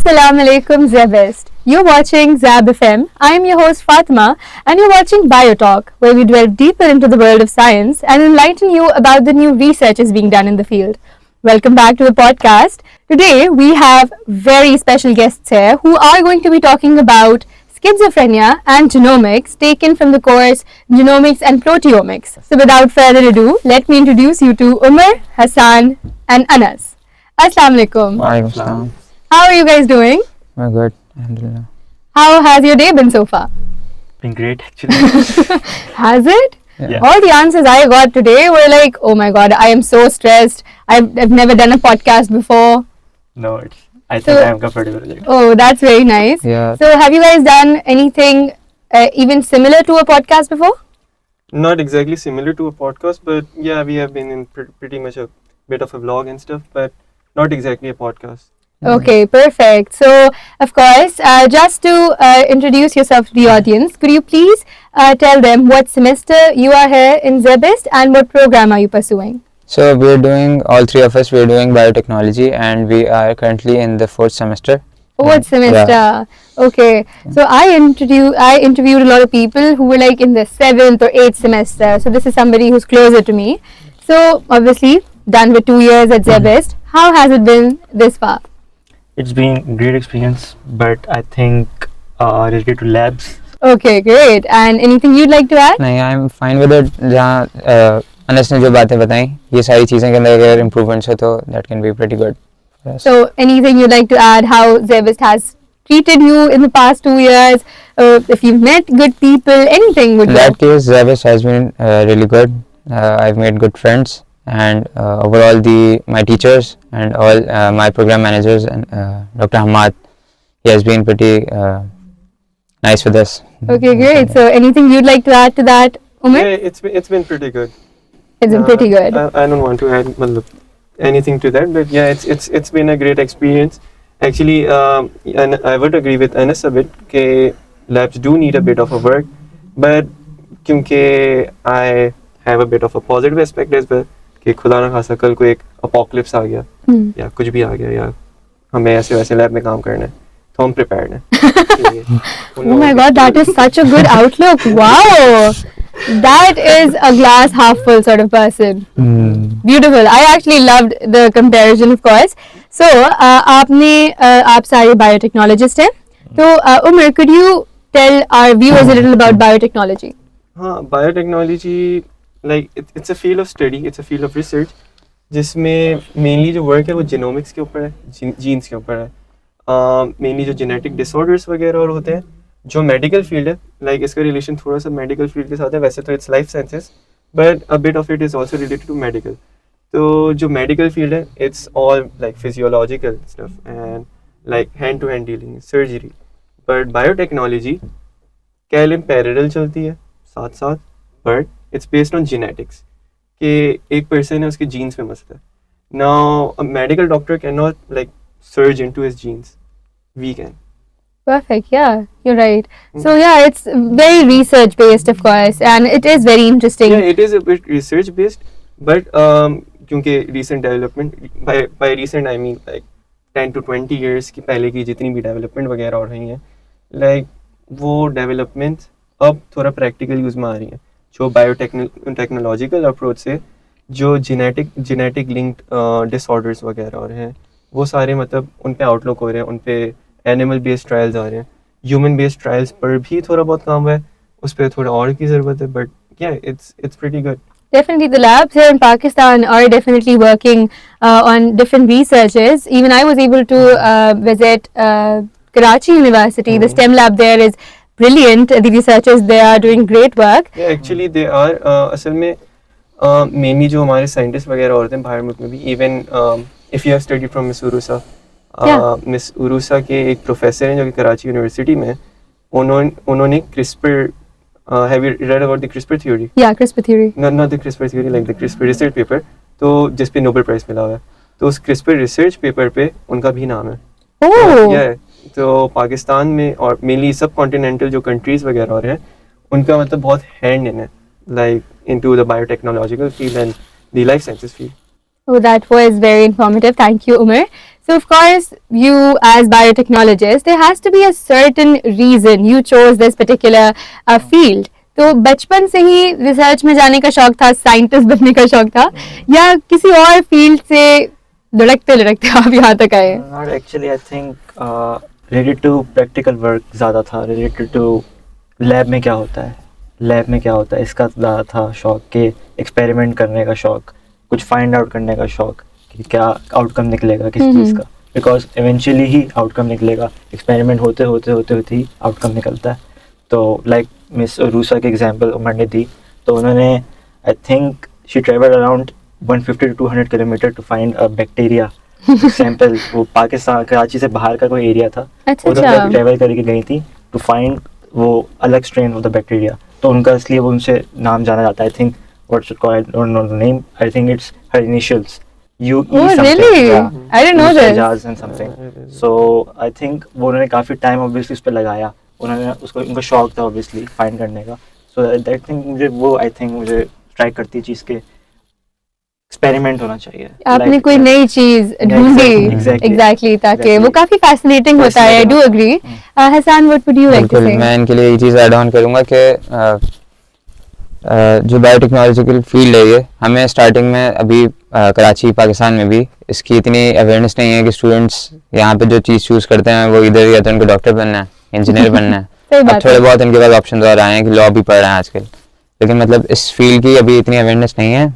Assalamu alaikum Zabist. You're watching Zab FM. I am your host Fatima and you're watching Biotalk, where we delve deeper into the world of science and enlighten you about the new research is being done in the field. Welcome back to the podcast. Today we have very special guests here who are going to be talking about schizophrenia and genomics taken from the course Genomics and Proteomics. So without further ado, let me introduce you to Umar, Hassan and Anas. Assalamu alaikum. Waalaikumsalam. How are you guys doing? We're good, alhamdulillah. How has your day been so far? Been great actually. Has it? Yeah. All the answers I got today were like, oh my god, I am so stressed. I've never done a podcast before. No, I think So- I'm comfortable with it. Oh, that's very nice. Yeah. So have you guys done anything even similar to a podcast before? Not exactly similar to a podcast, but yeah, we have been in pretty much a bit of a vlog and stuff, but not exactly a podcast. Okay, perfect. So, of course, just to introduce yourself to the audience, could you please tell them what semester you are here in Zabist and what program are you pursuing? So we're doing, all three of us, we're doing biotechnology and we are currently in the fourth semester. Fourth semester. Okay. So I interviewed a lot of people who were like in the 7th or 8th semester. So this is somebody who's closer to me. So obviously done with 2 years at Zabist. How has it been this far? It's been a great experience, but I think related to labs, Okay, great. And anything you'd like to add? नहीं, I'm fine with it. जहाँ अनस ने जो बातें बताई, ये सारी चीज़ें के अंदर अगर improvements हो तो that can be pretty good for us. So anything you'd like to add how Zabist has treated you in the past 2 years? If you've met good people, anything would In do. that case, Zabist has been really good. I've made good friends and overall my teachers and all my program managers and Dr. Hamad, he has been pretty nice with us. Okay, great. So anything you'd like to add to that, Umar? Yeah, it's been pretty good. It's been pretty good. I don't want to add anything to that, but yeah, it's been a great experience. Actually, and I would agree with Anas a bit. That labs do need a bit of a work, but क्योंकि I have a bit of a positive aspect as well. कि खुदा ना खासा कल को एक apocalypse आ गया या कुछ भी आ गया या हमें ऐसे वैसे लैब में काम करना है तो हम प्रिपेयर्ड हैं Oh my god, that is such a good outlook. Wow. That is a glass half full sort of person. Beautiful. I actually loved the comparison, of course. So, आप सारे biotechnologist हैं. So, Umar, could you tell our viewers a little about biotechnology? हाँ, biotechnology like it's a field of study, it's a field of research जिसमें mainly जो work है वो genomics के ऊपर है, genes के ऊपर है. Mainly जो genetic disorders वगैरह और होते हैं जो medical field है, like इसका relation थोड़ा सा medical field के साथ है. वैसे तो it's life sciences, but a bit of it is also related to medical. तो जो medical field है, it's all like physiological stuff and like hand to hand dealing, surgery. But biotechnology cal in parallel चलती है साथ साथ, but it's based on genetics. कि एक person है उसके genes में मसला है. Now a medical doctor cannot like surge into his genes. We can. Perfect. Yeah, you're right. So, yeah, it's very research based, of course, and it is very interesting. Yeah, it is a bit research based, but क्योंकि recent development, by recent I mean like 10 to 20 years की पहले की जितनी भी development वगैरह हो रही हैं, like वो development अब थोड़ा practical use में आ रही हैं. जो बायोटेक्नोलॉजिकल अप्रोच से जो जेनेटिक लिंक्ड डिसऑर्डर्स वगैरह और हैं वो सारे मतलब उन पे आउटलुक हो रहे हैं, उन पे एनिमल बेस्ड ट्रायल्स आ रहे हैं. ह्यूमन बेस्ड ट्रायल्स पर भी थोड़ा बहुत काम है, उस पर थोड़ा और की ज़रूरत है, बट या it's pretty good. Definitely, the labs here in Pakistan are definitely working on different researches. Even I was able to visit Karachi University. The STEM lab there is brilliant. The researchers there are doing great work. Yeah, actually they are. असल में mainly जो हमारे scientist वगैरह होते हैं बाहर मुल्क में भी, even if you have studied from Miss Urusa, Miss Urusa के एक प्रोफेसर हैं जो कि कराची यूनिवर्सिटी में, उन्होंने CRISPR, have you read about the CRISPR theory? Yeah, CRISPR theory. Not the CRISPR theory, like the CRISPR research paper. तो जिस पे नोबेल प्राइज मिला हुआ है, तो उस CRISPR रिसर्च पेपर पे उनका भी नाम है. Oh. Yeah, तो पाकिस्तान में और मेनली सब कॉन्टिनेंटल जो कंट्रीज वगैरह हो रहे हैं उनका मतलब बहुत हैंड इन है, like into the biotechnological field and the life sciences field. Oh, that was very informative. Thank you, Umar. So of course, you as biotechnologist, there has to be a certain reason you chose this particular field. तो बचपन से ही research में जाने का शौक था, scientist बनने का शौक था, या किसी और फील्ड से लुढ़कते लुढ़कते आप यहाँ तक आए? Not actually, I think related to practical work ज़्यादा था, related to लैब में क्या होता है, लैब में क्या होता है, इसका ज़्यादा था शौक, के एक्सपेरिमेंट करने का शौक, कुछ फाइंड आउट करने का शौक कि क्या आउटकम निकलेगा किस चीज़ का, बिकॉज इवेंचुअली ही आउटकम निकलेगा, एक्सपेरिमेंट होते होते होते होते ही आउटकम निकलता है. तो लाइक मिस रूसा के एग्जांपल उमर ने दी, तो उन्होंने I think she travel around 150 to 200 kilometre to find a bacteria sample. वो पाकिस्तान कराची से बाहर का कोई एरिया था, उधर तक ट्रेवल करके गई थी टू फाइंड वो अलग स्ट्रेन ऑफ द बैक्टीरिया. तो उनका इसलिए वो उनसे नाम जाना जाता है. I think what's it called, I don't know the name, I think it's her initials UE something. Really? Yeah. I didn't know this. Jazz and something. So I think वो उन्होंने काफ़ी टाइम ऑब्वियसली उस पर लगाया, उन्होंने उसको, उनका शौक था ऑब्वियसली फाइंड करने का. सो दैट थिंग मुझे वो आई थिंक मुझे स्ट्राइक करती है चीज़ के एक्सपेरिमेंट होना चाहिए. आपने कोई नई चीज ढूंढी. एग्जैक्टली, ताकि वो काफी फैसिनेटिंग होता है. I do agree. Hasan, what would you like to say? मैं इनके लिए ये चीज़ ऐड ऑन करूँगा कि जो बायोटेक्नोलॉजिकल फील्ड है, ये हमें स्टार्टिंग में अभी कराची पाकिस्तान में भी इसकी इतनी अवेयरनेस नहीं है कि स्टूडेंट्स यहाँ पे जो चीज़ चूज़ करते हैं वो इधर या तो उनको डॉक्टर बनना है, इंजीनियर बनना है. अब थोड़े बहुत इनके पास ऑप्शन और आए हैं कि लॉ भी पढ़ रहे हैं आजकल, लेकिन मतलब इस फील्ड की अभी इतनी अवेयरनेस नहीं है.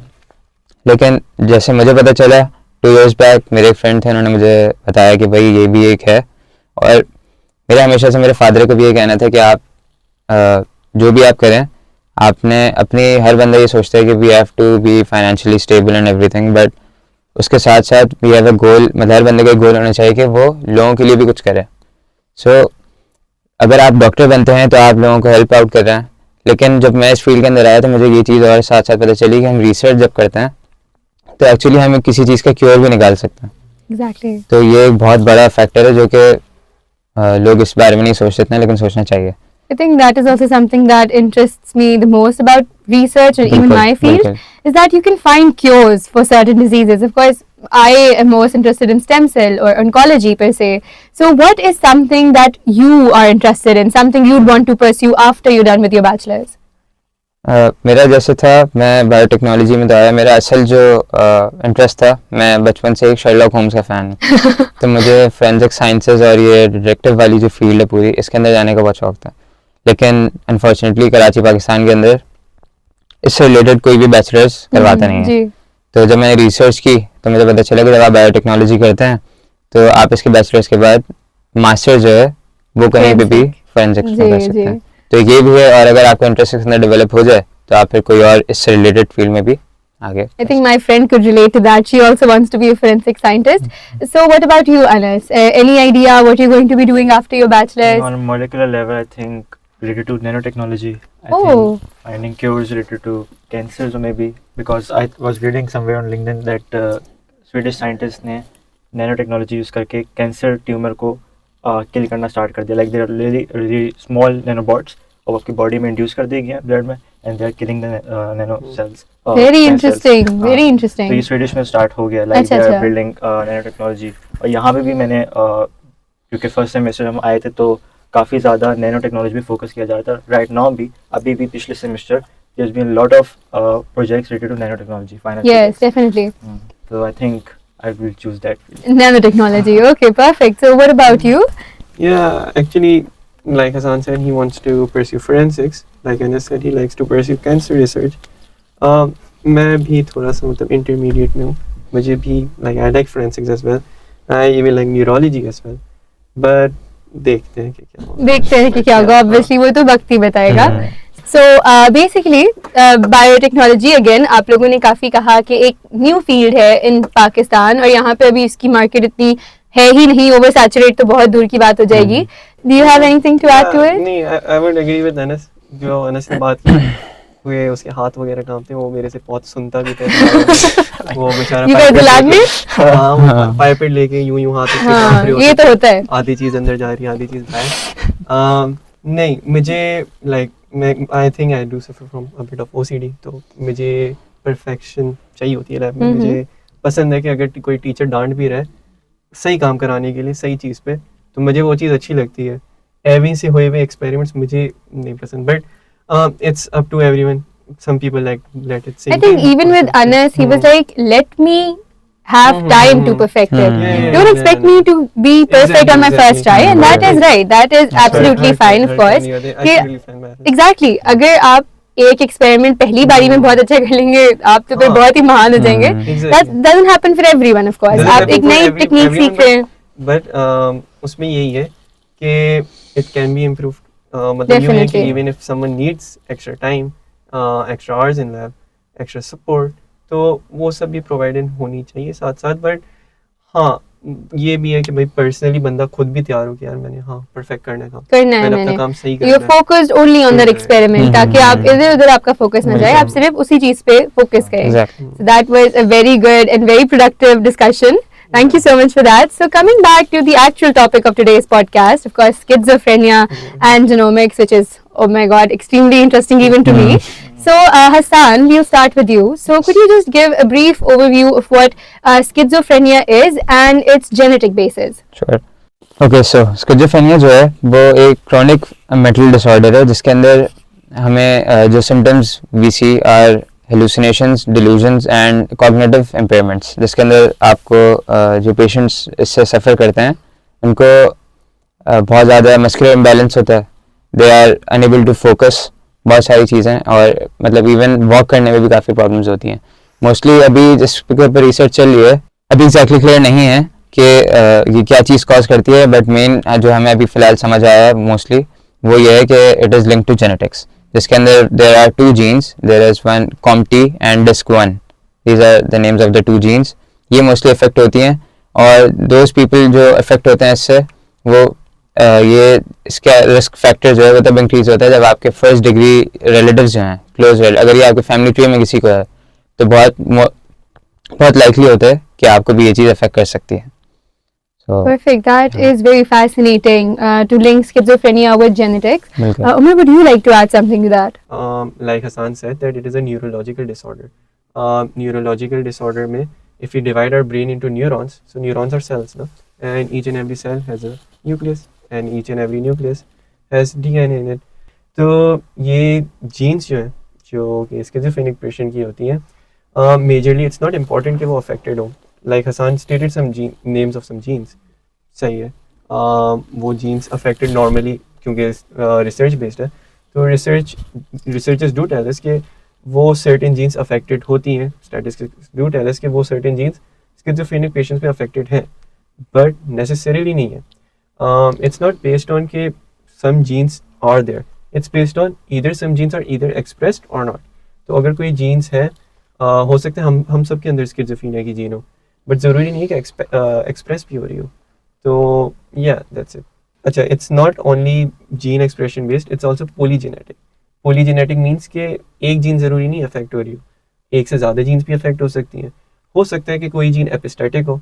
लेकिन जैसे मुझे पता चला 2 years बैक, मेरे एक फ्रेंड थे, उन्होंने मुझे बताया कि भाई ये भी एक है. और मेरे हमेशा से मेरे फादर को भी ये कहना था कि आप जो भी आप करें, आपने अपनी, हर बंदा ये सोचता है कि we have to be financially stable and everything, but उसके साथ साथ वी हैव अ गोल. मतलब हर बंदे का एक गोल होना चाहिए कि वो लोगों के लिए भी कुछ करे. सो अगर आप डॉक्टर बनते हैं तो आप लोगों को हेल्प आउट कर रहे हैं. लेकिन जब मैं इस फील्ड के अंदर आया तो मुझे ये चीज़ और साथ साथ पता चली कि हम रिसर्च जब करते हैं तो एक्चुअली हम किसी चीज़ का क्योर भी निकाल सकते हैं. एग्जैक्टली. तो ये एक बहुत बड़ा फैक्टर है जो कि लोग इस बारे में नहीं सोचते हैं, लेकिन सोचना चाहिए. I think that is also something that interests me the most about research and even my field, is that you can find cures for certain diseases. Of course, I am most interested in stem cell or oncology per se. So what is something that you are interested in, something you'd want to pursue after you're done with your bachelor's? मेरा जैसे था, मैं biotechnology में तो आया. मेरा असल जो इंटरेस्ट था, मैं बचपन से एक शर्लॉक होम्स का फ़ैन हूँ. तो मुझे फोरेंसिक साइंसेज और ये डिटेक्टिव वाली जो फील्ड है पूरी, इसके अंदर जाने का बहुत शौक था. लेकिन अनफॉर्चुनेटली कराची पाकिस्तान के अंदर इससे रिलेटेड कोई भी बैचलर्स करवाता नहीं है. तो जब मैंने रिसर्च की तो मुझे पता चला कि जब आप बायोटेक्नोलॉजी करते हैं तो आप इसके बैचलर्स के बाद मास्टर जो है वो कहीं पे भी फोरेंसिक्स में कर सकते हैं. तो ये भी है. और अगर आपका इंटरेस्ट इसके अंदर डेवलप हो जाए तो आप फिर कोई और इससे रिलेटेड फील्ड में भी आगे. I think my friend could relate to that. She also wants to be a forensic scientist. So what about you, Anas? Any idea what you're going to be doing after your bachelor's? On a molecular level, I think related to nanotechnology. I Oh. think finding cures related to cancers, or maybe because I was reading somewhere on LinkedIn that Swedish scientists ने nanotechnology use करके cancer tumor को kill करना start कर दिया. Like they are really small nanobots और आपकी body में induce कर देगी blood में, and they are killing the nano cells. Very cancer interesting. cells. Very तो interesting. ये Swedish में start हो गया. Like they are building nanotechnology. और यहाँ पे भी मैंने क्योंकि फर्स्ट सेमेस्टर हम आए थे तो काफ़ी ज़्यादा नैनो टेक्नोलॉजी पे फोकस किया जा रहा था. राइट नाउ भी, अभी भी पिछले semester there's been a lot of projects related to nanotechnology. Yes, definitely. So I think I will choose that field. Nanotechnology. Okay, perfect. So what about you? Yeah, actually, like Hassan said, he wants to pursue forensics. Like Anas said, he likes to pursue cancer research. मैं भी थोड़ा सा मतलब intermediate में हूँ. मुझे भी like I like forensics as well. I even like neurology as well. But देखते हैं कि क्या होगा. Obviously वो तो वक्त ही बताएगा. So basically बायोटेक्नोलॉजी अगेन आप लोगों ने काफ़ी कहा कि एक न्यू फील्ड है इन पाकिस्तान और यहाँ पे अभी इसकी मार्केट इतनी है ही नहीं. ओवर सैचुरेट तो बहुत दूर की बात हो जाएगी. Do you have anything to add to it? नहीं, I would agree with Anas. जो अनस ने बात की हुए उसके हाथ वगैरह कांपते हैं, वो मेरे से बहुत सुनता भी था. वो बेचारा पाइपेट लेके यूं हाथ हाँ, ये तो होता है. आधी चीज अंदर जा रही है, आधी चीज बाहर. नहीं, मुझे लाइक मैं I think I do suffer from a bit of OCD. तो मुझे परफेक्शन चाहिए होती है लैब में. मुझे पसंद है कि अगर कोई टीचर डांट भी रहा है, सही काम कराने के लिए सही चीज़ पे, तो मुझे वो चीज़ अच्छी लगती है। एवं से हुए हुए एक्सपेरिमेंट्स मुझे नहीं पसंद, but it's up to everyone. Some people like let it sink I think in even or with something. Anas, he was like, let me have time to perfect it. Don't expect me to be perfect on my first try, and that is right. That is absolutely fine, of course. कि- Exactly. अगर आप एक experiment पहली बारी में बहुत अच्छा कर लेंगे, आप तो फिर हाँ। बहुत ही महान हो जाएंगे. Exactly. That doesn't happen for everyone, of course. Doesn't आप happen एक for नई टेक्निक everyone, सीख रहे हैं. but उसमें यही है कि it can be improved. मतलब यूँ है कि Definitely. even if someone needs extra time, extra hours in lab, extra support, तो वो सब भी provided होनी चाहिए साथ साथ. बट हाँ, ये भी है कि भाई पर्सनली बंदा खुद भी तैयार हो कि यार मैंने परफेक्ट करना है काम, करना है मैंने अपना मैंने. काम सही You're करना है. focused only on that Correct. experiment, ताकि आप इधर उधर आपका फोकस ना जाए, आप सिर्फ उसी चीज पे फोकस करें. Exactly. So that was a very good and very productive discussion. Thank you so much for that. So coming back to the actual topic of today's podcast, of course, schizophrenia and genomics, which is, oh my god, extremely interesting even to me. So Hassan, we'll start with you. So could you just give a brief overview of what schizophrenia is and its genetic basis? Sure. Okay, so schizophrenia जो है वो एक chronic mental disorder है जिसके अंदर हमें जो symptoms we see are hallucinations, delusions and cognitive impairments, जिसके अंदर आपको जो patients इससे सफ़र करते हैं उनको बहुत ज़्यादा muscular imbalance होता है, they are unable to focus, बहुत सारी चीज़ें, और मतलब इवन वॉक करने में भी काफ़ी प्रॉब्लम्स होती हैं. मोस्टली अभी जिस के ऊपर रिसर्च चल रही है अभी एग्जैक्टली क्लियर नहीं है कि ये क्या चीज़ कॉज करती है, बट मेन जो हमें अभी फ़िलहाल समझ आया है मोस्टली वो ये है कि it is link to genetics, जिसके अंदर there are 2 genes, there is one COMT and DISC1. These are the names of the 2 genes. ये मोस्टली इफेक्ट होती हैं, और दोज पीपल जो इफेक्ट होते हैं इससे वो ये इसका रिस्क फैक्टर जो है वो तब इंक्रीज होता है जब आपके फर्स्ट डिग्री रिलेटिव्स जो हैं, क्लोज रिलेटिव, अगर ये आपके फैमिली ट्री में किसी को है तो बहुत लाइकली होता है कि आपको भी ये चीज़ अफेक्ट कर सकती है. Perfect. That is very fascinating to link schizophrenia with genetics. Umar, would you like to add something to that? Like Hassan said, that it is a neurological disorder. Neurological disorder में if we divide our brain into neurons, so neurons are cells, no? And each and every cell has a nucleus, and each and every nucleus has DNA in it. तो ये genes जो हैं जो कि schizophrenic patient की होती हैं, majorly it's not important कि वो affected हो. Like Hassan stated some names of some genes. सही है. वो genes affected normally क्योंकि research based है. तो researchers do tell us कि वो certain genes affected होती हैं. Statistics do tell us कि वो certain genes schizophrenic patients में affected हैं. But necessarily नहीं है. It's not based on कि some genes are there. It's based on either some genes are either expressed or not. तो अगर कोई genes है, हो सकता है हम सब के अंदर schizophrenia की जीन हो, बट ज़रूरी नहीं है कि एक्सप्रेस भी हो रही हो. तो या दैट्स इट. अच्छा, it's not only gene expression based, it's also polygenetic. Polygenetic means कि एक जीन ज़रूरी नहीं अफेक्ट हो रही हो, एक से ज़्यादा जीन्स भी अफेक्ट हो सकती हैं. हो सकता है कि कोई जीन एपिस्टेटिक हो,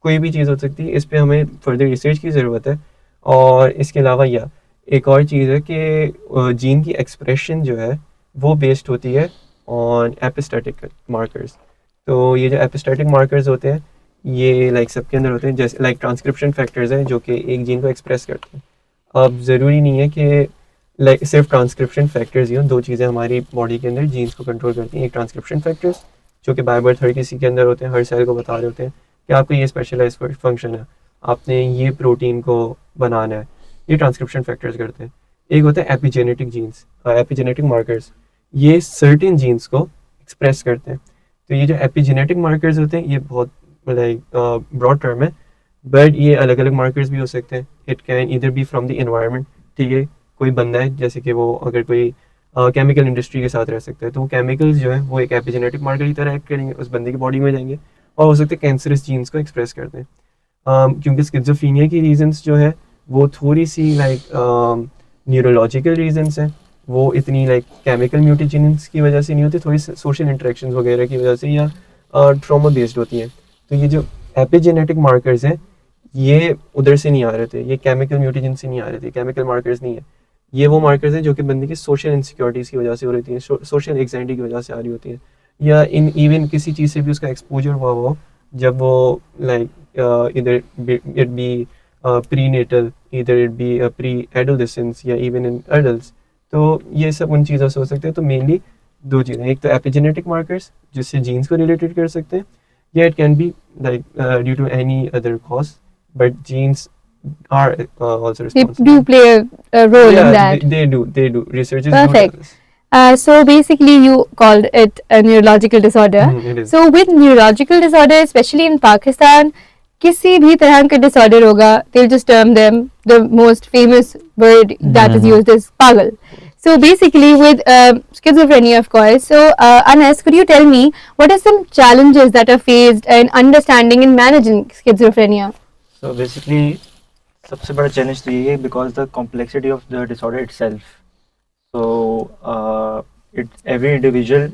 कोई भी चीज़ हो सकती है. इस पर हमें फर्दर रिसर्च की ज़रूरत है. और इसके अलावा या एक और चीज़ है कि जीन की एक्सप्रेशन जो है वो बेस्ड होती है ऑन एपिस्टेटिक मार्कर्स. तो ये जो एपिस्टेटिक मार्कर्स होते हैं ये लाइक सबके अंदर होते हैं, जैसे लाइक ट्रांसक्रिप्शन फैक्टर्स हैं जो कि एक जीन को एक्सप्रेस करते हैं. अब ज़रूरी नहीं है कि लाइक सिर्फ ट्रांसक्रिप्शन फैक्टर्स ही हों. 2 चीज़ें हमारी बॉडी के अंदर जीन्स को कंट्रोल करती हैं. एक ट्रांसक्रिप्शन फैक्टर्स जो कि बाय बर्थ हर किसी के अंदर होते हैं, हर सेल को बता रहे होते हैं कि आपका ये स्पेशलाइज फंक्शन है, आपने ये प्रोटीन को बनाना है. ये ट्रांसक्रिप्शन फैक्टर्स करते हैं. एक होता है एपिजेनेटिक जीन्स, एपिजेनेटिक मार्कर्स, ये सर्टेन जीन्स को एक्सप्रेस करते हैं. तो ये जो एपिजेनेटिक मार्कर्स होते हैं ये बहुत लाइक ब्रॉड टर्म है, बट ये अलग अलग मार्कर्स भी हो सकते हैं. It can either be from the environment. ठीक है, कोई बंदा है जैसे कि वो अगर कोई केमिकल इंडस्ट्री के साथ रह सकता है तो वो केमिकल्स जो है वो एक एपिजेनेटिक मार्कर की तरह एक्ट करेंगे, उस बंदे की बॉडी में जाएंगे और हो सकते हैं कैंसरस जीन्स को एक्सप्रेस करते हैं. क्योंकि स्किज़ोफ्रेनिया की रीजंस जो है वो थोड़ी सी लाइक न्यूरोलॉजिकल रीजंस हैं. वो इतनी लाइक केमिकल म्यूटेशंस की वजह से नहीं होती, थोड़ी सोशल इंटरेक्शंस वगैरह की वजह से या ट्रॉमा बेस्ड होती हैं. तो ये जो एपिजेनेटिक मार्कर्स हैं ये उधर से नहीं आ रहे थे, ये केमिकल म्यूटेशन से नहीं आ रहे थे, केमिकल मार्कर्स नहीं है. ये वो मार्कर्स हैं जो कि बंदे की सोशल इनसिक्योरिटीज़ की वजह से हो रही थी, सोशल एंग्जाइटी की वजह से आ रही होती है, या इन इवन किसी चीज़ से भी उसका एक्सपोजर हुआ हो जब वो like either it be prenatal, either it be pre-adolescence या even in adults. तो ये सब उन चीज़ों से हो सकते हैं. तो मेनली दो चीज़ें, एक तो एपिजेनेटिक मार्कर्स जिससे जीन्स को रिलेटेड कर सकते हैं, या it can be like due to any other cause, but genes are also They responsible. do play a role in that. They do. Researchers Perfect. do this. So basically, you called it a neurological disorder. It is. So with neurological disorder, especially in Pakistan, किसी भी तरह का disorder होगा, they'll just term them, the most famous word that is used is pagal. So basically with schizophrenia, of course. So Anas, could you tell me what are some challenges that are faced in understanding and managing schizophrenia? So basically सबसे बड़ा challenge तो ये है because the complexity of the disorder itself. So it every individual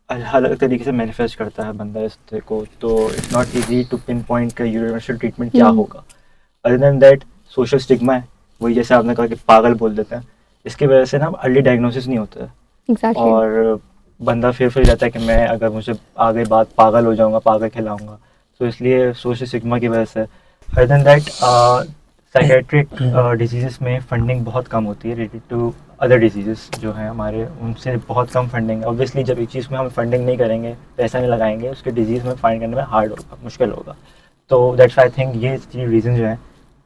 अलग तरीके से manifest करता है बंदा इस को, तो it's not easy to pinpoint का यूनिवर्सल ट्रीटमेंट क्या होगा. Other than that social stigma है, वही जैसे आपने कहा कि पागल बोल देते हैं, इसकी वजह से ना अर्ली डायग्नोसिस नहीं होता है. Exactly. और बंदा फिर रहता है कि मैं अगर मुझे आगे बात पागल हो जाऊंगा, पागल खिलाऊंगा, तो इसलिए सोशल स्टिग्मा की वजह से. Other than that psychiatric disease में फंडिंग बहुत कम होती है रिलेटेड टू अदर डिजीज़ जो हैं हमारे, उनसे बहुत कम फंडिंग है. ऑब्वियसली जब एक चीज़ में हम फंडिंग नहीं करेंगे, पैसा नहीं लगाएंगे, उसके डिजीज़ में फाइंड करने में हार्ड होगा, मुश्किल होगा. तो दैट्स आई थिंक ये रीज़न जो है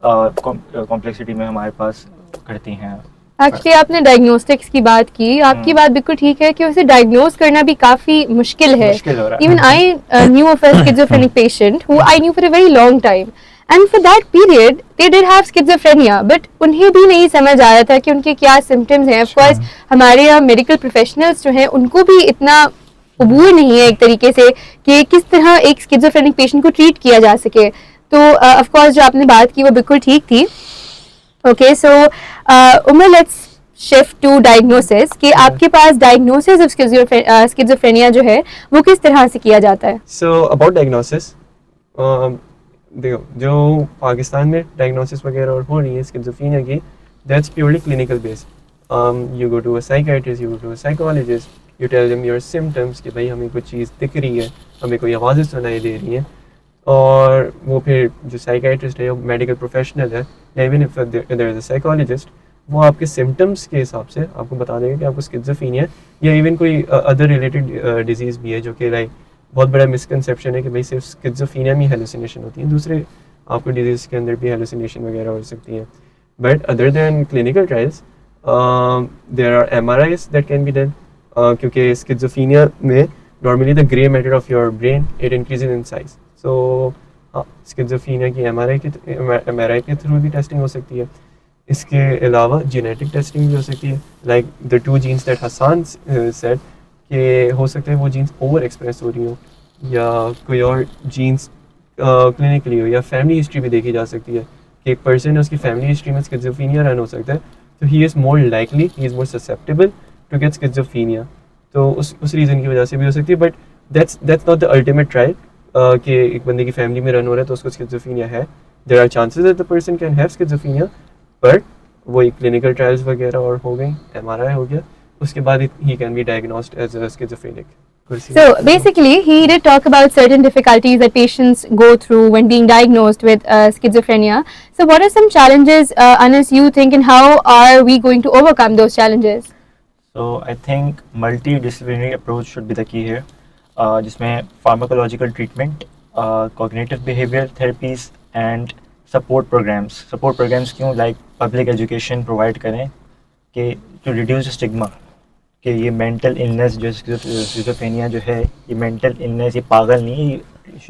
कॉम्प्लेक्सिटी में हमारे पास करती हैं. एक्चुअली आपने डायग्नोस्टिक्स की बात की, आपकी बात बिल्कुल ठीक है कि उसे डायग्नोज करना भी काफ़ी मुश्किल है. मुश्किल हो रहा है. Even I knew of a schizophrenic patient who I knew for a very long time. And for that period, they did have schizophrenia, but उन्हें भी नहीं समझ आ रहा था कि उनके क्या symptoms हैं. Of course, हमारे यहाँ medical professionals जो हैं, उनको भी इतना अबूर नहीं है एक तरीके से कि किस तरह एक schizophrenic patient को treat किया जा सके. तो of course जो आपने बात की वो बिल्कुल ठीक थी. Okay, so Umar, let's shift to diagnosis कि आपके पास diagnosis of schizophrenia जो है वो किस तरह से किया जाता है? So about diagnosis, देखो जो पाकिस्तान में डायग्नोसिस वगैरह और हो रही है स्किज़ोफ्रेनिया की, that's purely clinical based. You go to a psychiatrist, you go to a psychologist, you tell them your symptoms कि भाई हमें कुछ चीज़ दिख रही है, हमें कोई आवाज़ें सुनाई दे रही हैं, और वो फिर जो साइकियाट्रिस्ट है, मेडिकल प्रोफेशनल है, या even if there is a psychologist, वो आपके सिम्टम्स के हिसाब से आपको बता देंगे कि आपको स्किज़ोफ्रेनिया या इवन कोई अदर रिलेटेड डिजीज़ भी है, जो कि लाइक बहुत बड़ा मिसकंसेप्शन है कि भाई सिर्फ स्किज़ोफ्रेनिया में हेलुसिनेशन होती है, दूसरे आपको डिजीज़ के अंदर भी हेलुसिनेशन वगैरह हो सकती है. But other than clinical trials there are MRIs that can be done, क्योंकि स्किज़ोफ्रेनिया में normally the grey matter of your brain it increases in size. So schizophrenia की MRI के थ्रू भी टेस्टिंग हो सकती है. इसके अलावा जेनेटिक टेस्टिंग भी हो सकती है, like the 2 genes that Hasan said कि हो सकता है वो जीन्स ओवर एक्सप्रेस हो रही हो, या कोई और जीन्स क्लिनिकली हो, या फैमिली हिस्ट्री भी देखी जा सकती है कि एक पर्सन है उसकी फैमिली हिस्ट्री में स्किज़ोफ्रेनिया रन हो सकता है, तो he is more likely, he is more susceptible to get schizophrenia. तो उस रीज़न की वजह से भी हो सकती है. But that's not the ultimate trial कि एक बंदे की फैमिली में रन हो रहा है तो उसको स्किज़ोफ्रेनिया है. There are chances that the person can have schizophrenia, but वही क्लिनिकल ट्रायल्स वगैरह और हो गई, MRI हो गया, उसके बाद he can be diagnosed as a schizophrenic. So basically, he did talk about certain difficulties that patients go through when being diagnosed with schizophrenia. So what are some challenges, Anas, you think, and how are we going to overcome those challenges? So I think multidisciplinary approach should be the key here, जिसमें pharmacological treatment, cognitive behavioral therapies and support programs. Support programs क्यों, like public education provide करें कि to reduce stigma कि ये mental illness जो schizophrenia जो है, ये मेंटल इलनेस, ये पागल नहीं,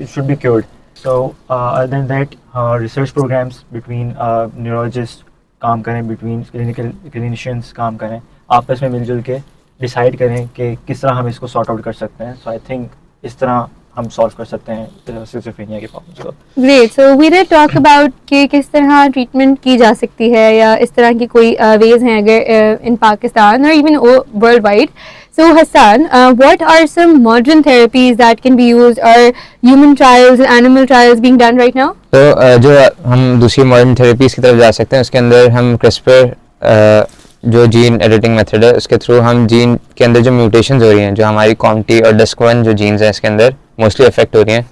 should be cured. So other than that research programmes between neurologist काम करें, बिटवीन क्लिनिशियंस काम करें, आपस में मिलजुल के डिसाइड करें कि किस तरह हम इसको सॉर्ट आउट कर सकते हैं. सो आई थिंक इस तरह हम सॉल्व कर सकते हैं स्किज़ोफ्रेनिया के प्रॉब्लम्स को. Great. So we did talk about कि किस तरह ट्रीटमेंट की जा सकती है या इस तरह की कोई ways हैं अगर in Pakistan or even worldwide. So Hassan, what are some modern therapies that can be used? Are human trials and animal trials being done right now? तो जो हम दूसरी मॉडर्न थेरेपीज़ की तरफ जा सकते हैं, उसके अंदर हम क्रिस्पर जो जीन एडिटिंग मेथड है उसके थ्रू हम जीन के अंदर जो म्यूटेशंस हो रही हैं, जो हमारी COMT और DISC1 जो जीन्स हैं इसके अंदर मोस्टली अफेक्ट हो रही हैं,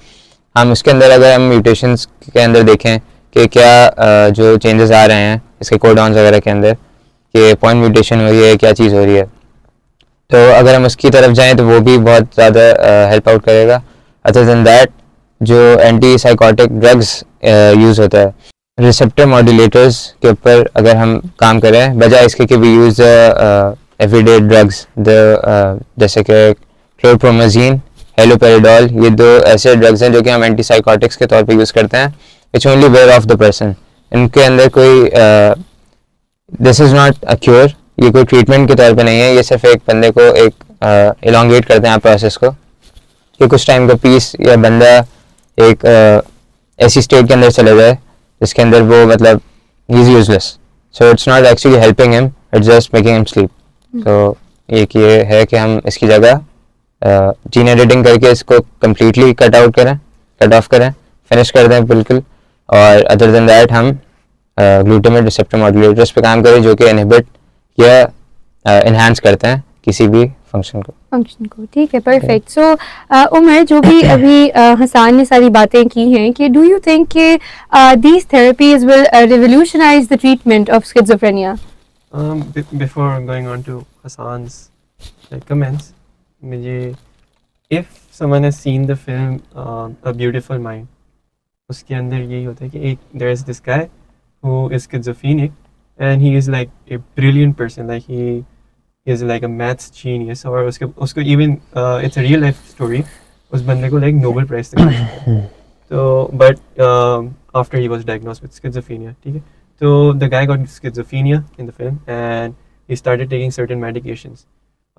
हम उसके अंदर अगर हम म्यूटेशंस के अंदर देखें कि क्या जो चेंजेस आ रहे हैं इसके कोडॉन्स वगैरह के अंदर, कि पॉइंट म्यूटेशन हो रही है, क्या चीज़ हो रही है, तो अगर हम उसकी तरफ जाएं तो वो भी बहुत ज़्यादा हेल्प आउट करेगा. अदर देन दैट, जो एंटी साइकोटिक ड्रग्स यूज़ होता है, रिसेप्टर मॉड्यूलेटर्स के ऊपर अगर हम काम करें बजाय इसके कि वी यूज़ एवरीडे ड्रग्स, जैसे कि क्लोरप्रोमाजीन, हेलोपेरिडोल, ये दो ऐसे ड्रग्स हैं जो कि हम एंटी साइकोटिक्स के तौर पे यूज़ करते हैं. It's only aware of the person. इनके अंदर कोई this is not a cure, ये कोई ट्रीटमेंट के तौर पे नहीं है. ये सिर्फ एक बंदे को एक इलोंगेट करते हैं प्रोसेस को, कि कुछ टाइम का पीस या बंदा एक ऐसी स्टेट के अंदर चले जाए जिसके अंदर वो मतलब he is useless. So it's not actually helping him, it's just making him sleep. तो एक ये है कि हम इसकी जगह जीन एडिटिंग करके इसको कम्प्लीटली कट ऑफ करें, फिनिश कर दें बिल्कुल. और अदर देन दैट हम ग्लूटामेट रिसेप्टर मॉड्यूलेटर्स पे काम करें जो कि इनहिबिट या इन्हांस करते हैं किसी भी फंक्शन को. ठीक है, परफेक्ट. सो उमर, जो भी अभी हसन ने सारी बातें की हैं, कि डू यू थिंक कि these therapies will revolutionise the treatment of schizophrenia? Before going on to Hassan's comments, मुझे if someone has seen the film A Beautiful Mind, उसके अंदर यही होता है कि एक there is this guy who is schizophrenic and he is like a brilliant person, like he is like a maths genius, और उसको even it's a real life story, उस बंदे को like Nobel Prize तक मिला है. तो but after he was diagnosed with schizophrenia, ठीक है. So the guy got schizophrenia in the film and he started taking certain medications.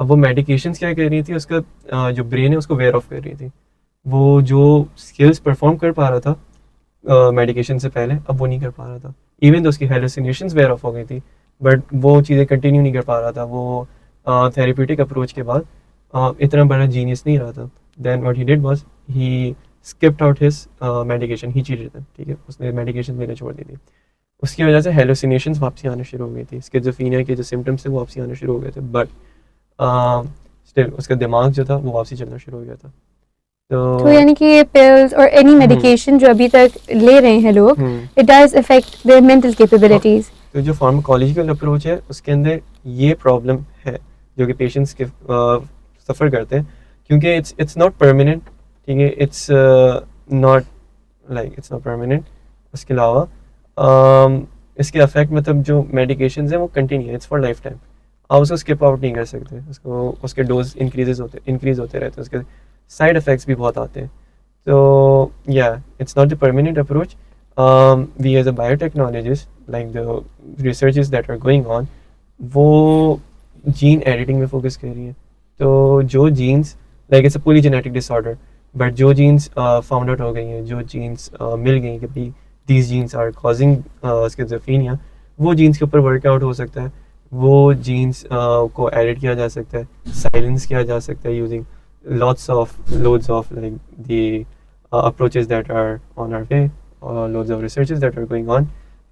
अब वो medications क्या कर रही थी, उसका जो brain है उसको wear off कर रही थी. वो जो skills perform कर पा रहा था medication से पहले, अब वो नहीं कर पा रहा था. Even though उसकी hallucinations wear off हो गई थी, but वो चीज़ें continue नहीं कर पा रहा था. वो therapeutic approach के बाद इतना बड़ा genius नहीं रहा था. Then what he did was he skipped out his medication, he cheated them, ठीक है. उसने medication लेना छोड़ दी थी. उसकी वजह से हेलोसिनेशंस वापसी आना शुरू हो गई थी. स्किज़ोफ्रेनिया के जो सिम्टम्स थे वो वापसी आना शुरू हो गए थे, बट स्टिल उसका दिमाग जो था वो वापसी चलना शुरू हो गया था. तो यानी कि ये पिल्स और एनी मेडिकेशन जो अभी तक ले रहे हैं लोग, it does affect their mental capabilities. तो जो फार्माकोलॉजिकल अप्रोच है उसके अंदर ये प्रॉब्लम है जो कि पेशेंट्स के सफ़र करते हैं, क्योंकि इट्स नॉट परमानेंट, ठीक है. It's not permanent. उसके अलावा इसके अफेक्ट मतलब जो मेडिकेशंस हैं वो continue, it's for life time. आप उसको स्किप आउट नहीं कर सकते. उसके डोज इंक्रीज होते रहते हैं, उसके साइड इफ़ेक्ट्स भी बहुत आते हैं. तो yeah it's not the permanent approach. We as a biotechnologist, like the researches that are going on, वो जीन एडिटिंग में फोकस कर रही है. तो जो genes like it's a polygenetic disorder, but जो जीन्स फाउंड आउट हो गई हैं, जो जीन्स मिल गई कि भाई these genes are causing schizophrenia, वो जीन्स के ऊपर वर्कआउट हो सकता है. वो जीन्स को एडिट किया जा सकता है, साइलेंस किया जा सकता है using loads of like the approaches that are on our way, or loads of researches that are going on.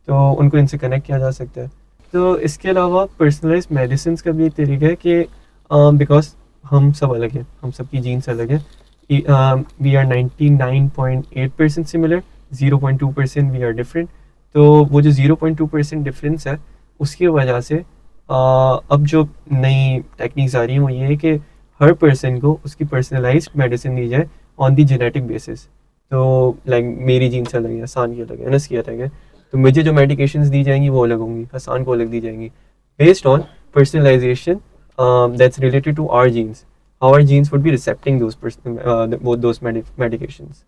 तो उनको इनसे कनेक्ट किया जा सकता है. तो इसके अलावा पर्सनलाइज मेडिसिन का भी एक तरीका है कि बिकॉज हम सब अलग हैं, हम सबकी जीन्स अलग है. We are 99.8% similar, 0.2% we are different. तो वो जो 0.2% डिफरेंस है उसकी वजह से अब जो नई टेक्निक्स आ रही हैं वो ये है कि हर पर्सन को उसकी पर्सनलाइज्ड मेडिसिन दी जाए ऑन दी जेनेटिक बेसिस. तो लाइक मेरी जीन्स अलग है, हसान की अलग है, अनस की अलग है, तो मुझे जो मेडिकेशंस दी जाएंगी वो अलग होंगी, हसान को अलग दी जाएंगी, based on personalization that's related to our genes. Our genes would be recepting those medications.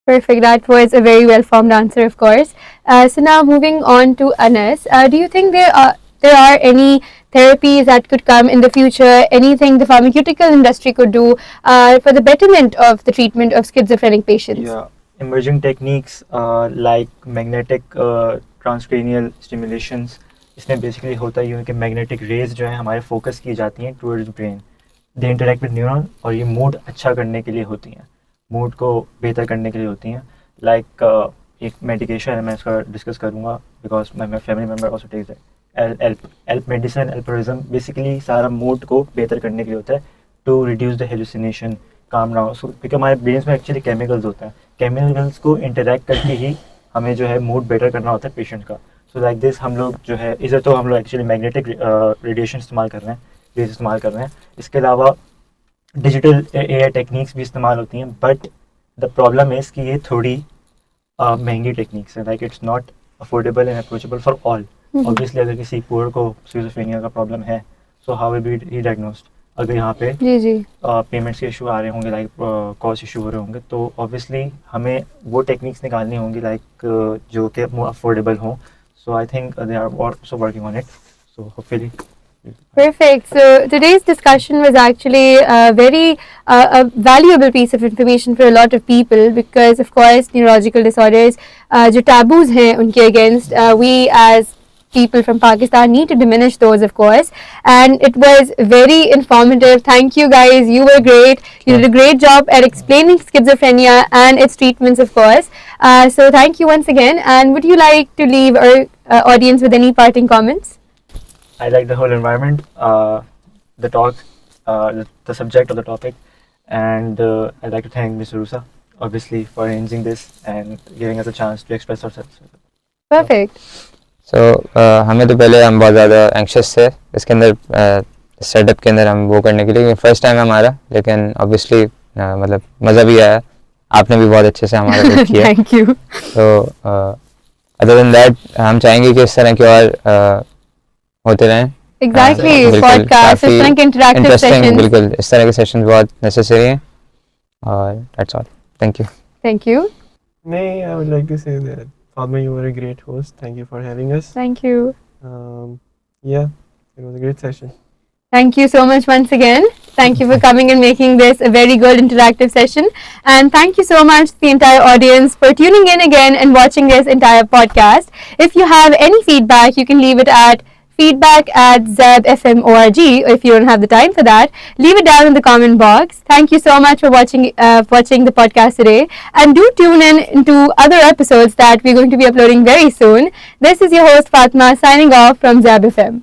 Perfect. That was a very well-formed answer, of course. So now moving on to Anas, do you think there are any therapies that could come in the future? Anything the pharmaceutical industry could do for the betterment of the treatment of schizophrenic patients? Yeah, emerging techniques like magnetic transcranial stimulations. इसमें basically होता ही है कि magnetic raise जो है हमारे focus की जाती हैं towards brain. They interact with neuron और ये मूड अच्छा करने के लिए होती हैं, मूड को बेहतर करने के लिए होती हैं. लाइक एक मेडिकेशन है, मैं इसका डिस्कस करूँगा because my family member also takes that. एल्प मेडिसिन, एल्पोरिज्म, बेसिकली सारा मूड को बेहतर करने के लिए होता है, टू रिड्यूस द हेलुसिनेशन काम ना हो, क्योंकि हमारे ब्रेन्स में एक्चुअली केमिकल्स होते हैं, केमिकल्स को इंटरेक्ट करके ही हमें जो है मूड बेटर करना होता है पेशेंट का. सो लाइक दिस हम लोग जो है इधर तो हम लोग एक्चुअली मैग्नेटिक रेडिएशन इस्तेमाल कर रहे हैं, रेज इस्तेमाल कर रहे हैं. इसके अलावा डिजिटल एआई टेक्निक्स भी इस्तेमाल होती हैं, बट द प्रॉब्लम इज़ कि ये थोड़ी महंगी टेक्निक्स हैं. Like it's not affordable and approachable for all. Obviously अगर किसी पुअर को स्किज़ोफ्रेनिया का प्रॉब्लम है, so how will be he diagnosed. अगर यहाँ पे जी जी पेमेंट्स के इशू आ रहे होंगे, लाइक कॉस्ट इशू हो रहे होंगे, तो ऑब्वियसली हमें वो टेक्निक्स निकालनी होंगी लाइक जो कि मोर अफोर्डेबल हों. So I think they are also working on it. So hopefully. Perfect. So today's discussion was actually a valuable piece of information for a lot of people, because of course neurological disorders जो taboos हैं उनके against we as people from Pakistan need to diminish those, of course. And it was very informative. Thank you guys, you were great. You did a great job at explaining schizophrenia and its treatments, of course. So thank you once again. And would you like to leave our audience with any parting comments? I like the whole environment, the talk, the subject of the topic, and I'd like to thank Ms. Rusa, obviously, for arranging this and giving us a chance to express ourselves. Perfect. सो हमें तो पहले हम बहुत ज़्यादा anxious थे इसके अंदर setup के अंदर हम वो करने के लिए. फर्स्ट टाइम हमारा, लेकिन ऑब्वियसली मतलब मज़ा भी आया. आपने भी बहुत अच्छे से हमारा हेल्प किया. Thank you. तो अदर देन दैट हम चाहेंगे कि इस तरह के और होते रहें. Exactly. बिल्कुल, Podcast, इस काफी तरह के interactive interesting, sessions. बिल्कुल इस तरह के सेशंस बहुत नेसेसरी हैं. और that's all. Thank you. Thank you. May I would like to say that Fatma, you were a great host. Thank you for having us. Thank you. Yeah, it was a great session. Thank you so much once again. Thank you for coming and making this a very good interactive session. And thank you so much to the entire audience for tuning in again and watching this entire podcast. If you have any feedback, you can leave it at feedback@zabfm.org, or if you don't have the time for that, leave it down in the comment box. Thank you so much for watching the podcast today, and do tune in into other episodes that we're going to be uploading very soon. This is your host Fatma signing off from Zab FM.